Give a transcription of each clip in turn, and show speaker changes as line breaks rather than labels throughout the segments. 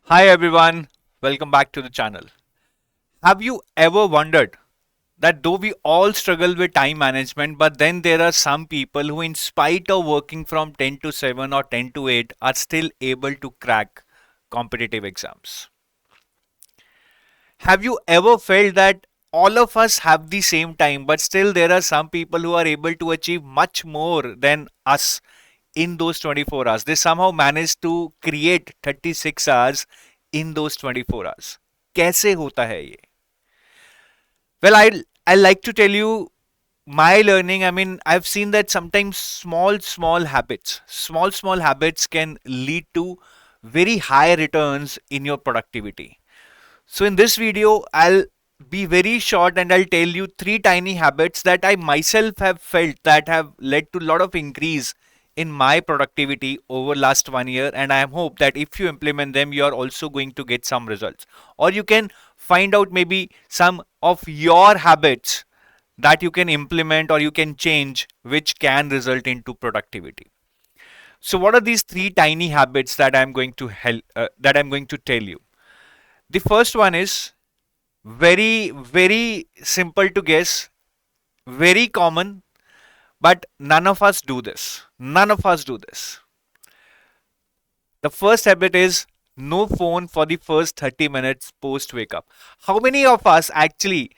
Hi everyone, welcome back to the channel. Have you ever wondered that though we all struggle with time management, but then there are some people who, in spite of working from 10 to 7 or 10 to 8, are still able to crack competitive exams? Have you ever felt that all of us have the same time, but still there are some people who are able to achieve much more than us in those 24 hours? They somehow manage to create 36 hours in those 24 hours. कैसे होता है ये? Well, I like to tell you my learning. I mean, I've seen that sometimes small habits can lead to very high returns in your productivity. So in this video, I'll be very short and I'll tell you three tiny habits that I myself have felt that have led to a lot of increase in my productivity over last 1 year, and I hope that if you implement them you are also going to get some results, or you can find out maybe some of your habits that you can implement or you can change which can result into productivity. So what are these three tiny habits that I'm going to tell you? The first one is very simple to guess, very common, but none of us do this. None of us do this. The first habit is no phone for the first 30 minutes post wake up. How many of us actually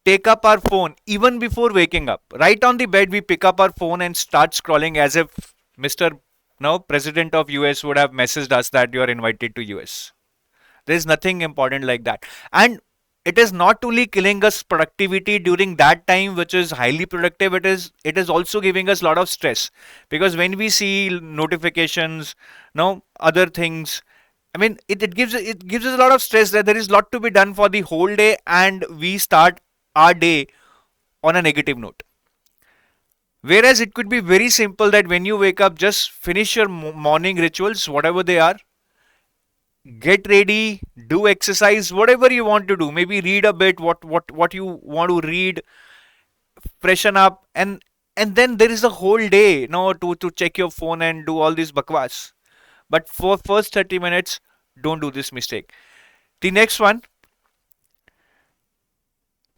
take up our phone even before waking up? Right on the bed, we pick up our phone and start scrolling as if Mr. No, President of US would have messaged us that you are invited to US. There is nothing important like that. And it is not only killing us productivity during that time, which is highly productive, it is also giving us a lot of stress, because when we see notifications, no other things, I mean, it gives us a lot of stress that there is a lot to be done for the whole day, and we start our day on a negative note. Whereas it could be very simple that when you wake up, just finish your morning rituals, whatever they are, get ready, do exercise, whatever you want to do, maybe read a bit, what you want to read, freshen up, and then there is a whole day no to check your phone and do all this bakwas. But for first 30 minutes, don't do this mistake. The next one,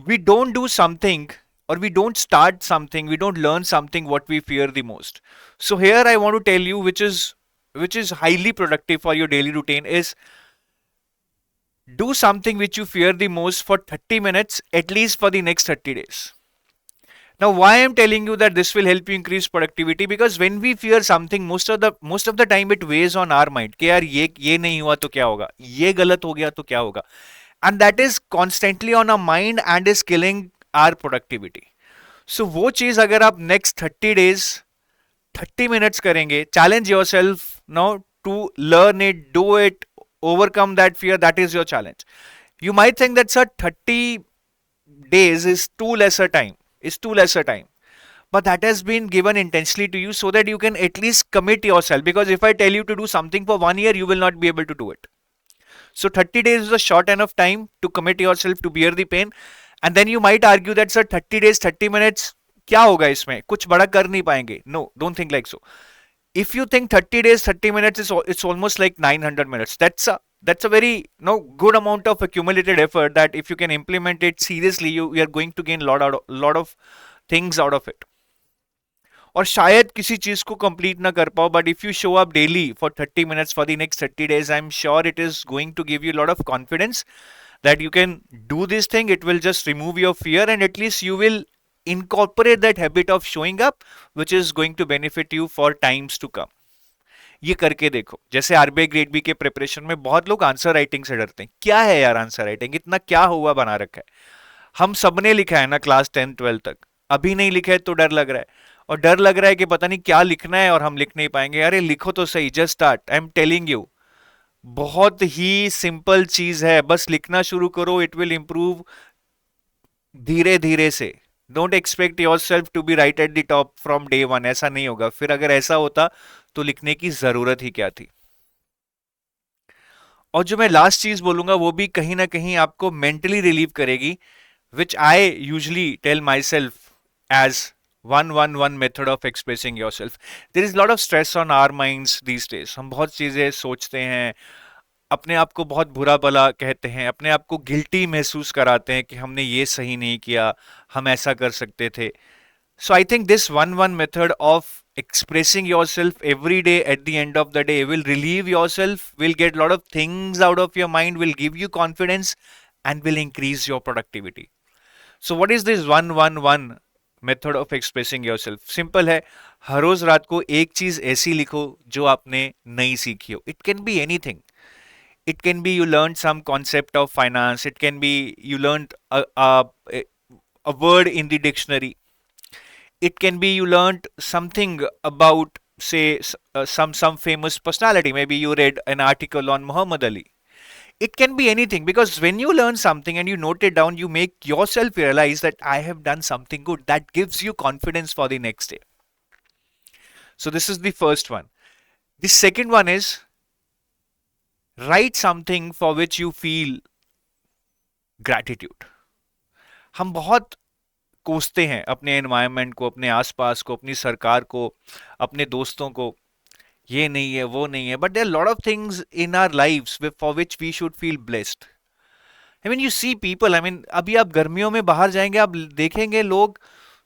we don't do something, or we don't start something, we don't learn something what we fear the most. So here I want to tell you, which is highly productive for your daily routine, is do something which you fear the most for 30 minutes, at least for the next 30 days. Now, why I'm telling you that this will help you increase productivity? Because when we fear something, most of the time it weighs on our mind कि यार ये नहीं हुआ तो क्या होगा, ये गलत हो गया तो क्या होगा, and that is constantly on our mind and is killing our productivity. So वो चीज अगर आप next 30 days 30 minutes करेंगे, challenge yourself now to learn it, do it, overcome that fear. That is your challenge. You might think that sir, 30 days is too lesser time, but that has been given intentionally to you so that you can at least commit yourself, because if I tell you to do something for 1 year, you will not be able to do it. So 30 days is a short enough time to commit yourself to bear the pain. And then you might argue that sir, 30 days 30 minutes क्या होगा इसमें, कुछ बड़ा कर नहीं पाएंगे. No, don't think like so. If you think 30 days 30 minutes is it's almost like 900 minutes, that's a very no good amount of accumulated effort that if you can implement it seriously, you are going to gain lot of things out of it. और शायद किसी चीज को complete ना कर पाओ, but if you show up daily for 30 minutes for the next 30 days, I am sure it is going to give you lot of confidence that you can do this thing. It will just remove your fear, and at least you will incorporate that habit of showing up, which is going to benefit you for times to come. ये करके देखो. जैसे RBI grade B के preparation में बहुत लोग answer writing से डरते हैं. क्या है यार आंसर राइटिंग, इतना क्या हुआ बना रखा है, हम सबने लिखा है ना क्लास 10 12 तक, अभी नहीं लिखा है तो डर लग रहा है, और डर लग रहा है कि पता नहीं क्या लिखना है और हम लिख नहीं पाएंगे. अरे लिखो तो सही, just start. I am telling you, बहुत ही सिंपल चीज है, बस लिखना शुरू करो, इट विल इंप्रूव धीरे धीरे से. Don't expect yourself to be right at the top from day one. ऐसा नहीं होगा. फिर अगर ऐसा होता तो लिखने की जरूरत ही क्या थी. और जो मैं लास्ट चीज बोलूंगा वो भी कहीं ना कहीं आपको मेंटली रिलीव करेगी, which I usually tell myself as one method of expressing yourself. There is a lot of stress on our minds these days. हम बहुत चीजें सोचते हैं, अपने आप को बहुत बुरा भला कहते हैं, अपने आप को गिल्टी महसूस कराते हैं कि हमने ये सही नहीं किया, हम ऐसा कर सकते थे. So I think this one method of expressing yourself every day at the end of the day will relieve yourself, will get a lot of things out of your mind, will give you confidence and will increase your productivity. So what is this one method of expressing yourself? Simple है, हर रोज रात को एक चीज ऐसी लिखो जो आपने नई सीखी हो. It can be anything. It can be you learned some concept of finance. It can be you learned a word in the dictionary. It can be you learned something about, say, some famous personality. Maybe you read an article on Muhammad Ali. It can be anything, because when you learn something and you note it down, you make yourself realize that I have done something good. That gives you confidence for the next day. So this is the first one. The second one is write something for which you feel gratitude. हम बहुत कोसते हैं अपने environment को, अपने आसपास को, अपनी सरकार को, अपने दोस्तों को, ये नहीं है वो नहीं है, but there lot of things in our lives for which we should feel blessed. I mean you see people, I mean अभी आप गर्मियों में बाहर जाएंगे, आप देखेंगे लोग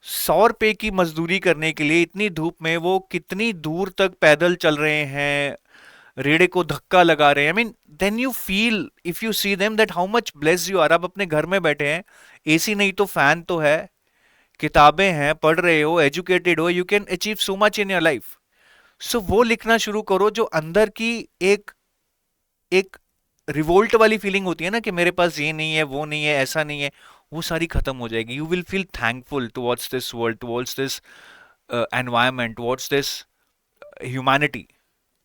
100 रुपए की मजदूरी करने के लिए इतनी धूप में वो कितनी दूर तक पैदल चल रहे हैं, रेड़े को धक्का लगा रहे हैं. I mean then you feel, if you see them, that how much blessed you are. आप अपने घर में बैठे हैं, एसी नहीं तो फैन तो है, किताबें हैं, पढ़ रहे हो, एजुकेटेड हो, you can achieve so much in your life. So वो लिखना शुरू करो जो अंदर की एक एक रिवोल्ट वाली फीलिंग होती है ना, कि मेरे पास ये नहीं है, वो नहीं है, ऐसा नहीं है, वो सारी खत्म हो जाएगी. You will feel thankful towards this world, towards this environment, towards this humanity,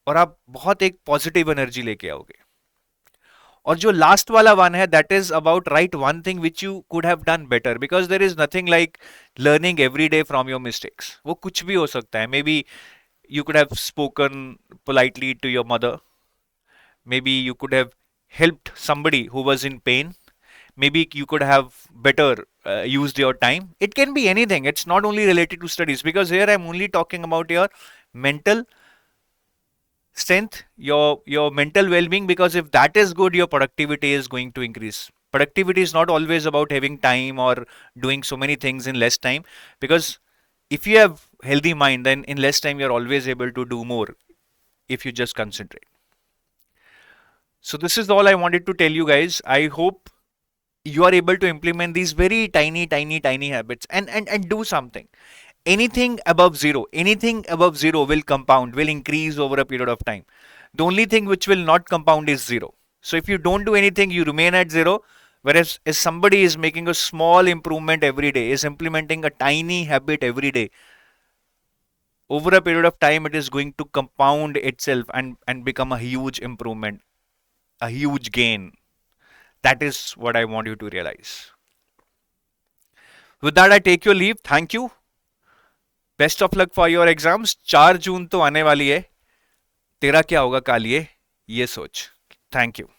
और आप बहुत एक पॉजिटिव एनर्जी लेके आओगे. और जो लास्ट वाला वन है, that is about right one thing which you could have done better, because there is nothing like learning every day from your mistakes. वो कुछ भी हो सकता है. May be you could have spoken politely to your mother. Maybe you could have helped somebody who was in pain. Maybe you could have better used your time. It can be anything. It's not only related to studies, because here I'm only talking about your mental strength, your mental well-being, because if that is good, your productivity is going to increase. Productivity is not always about having time or doing so many things in less time, because if you have healthy mind, then in less time you're always able to do more if you just concentrate. So this is all I wanted to tell you guys. I hope you are able to implement these very tiny habits and do something. Anything above zero will compound, will increase over a period of time. The only thing which will not compound is zero. So if you don't do anything, you remain at zero. Whereas if somebody is making a small improvement every day, is implementing a tiny habit every day, over a period of time, it is going to compound itself and become a huge improvement, a huge gain. That is what I want you to realize. With that, I take your leave. Thank you. Best of luck for your exams. 4 जून तो आने वाली है. तेरा क्या होगा काल ये सोच. Thank you.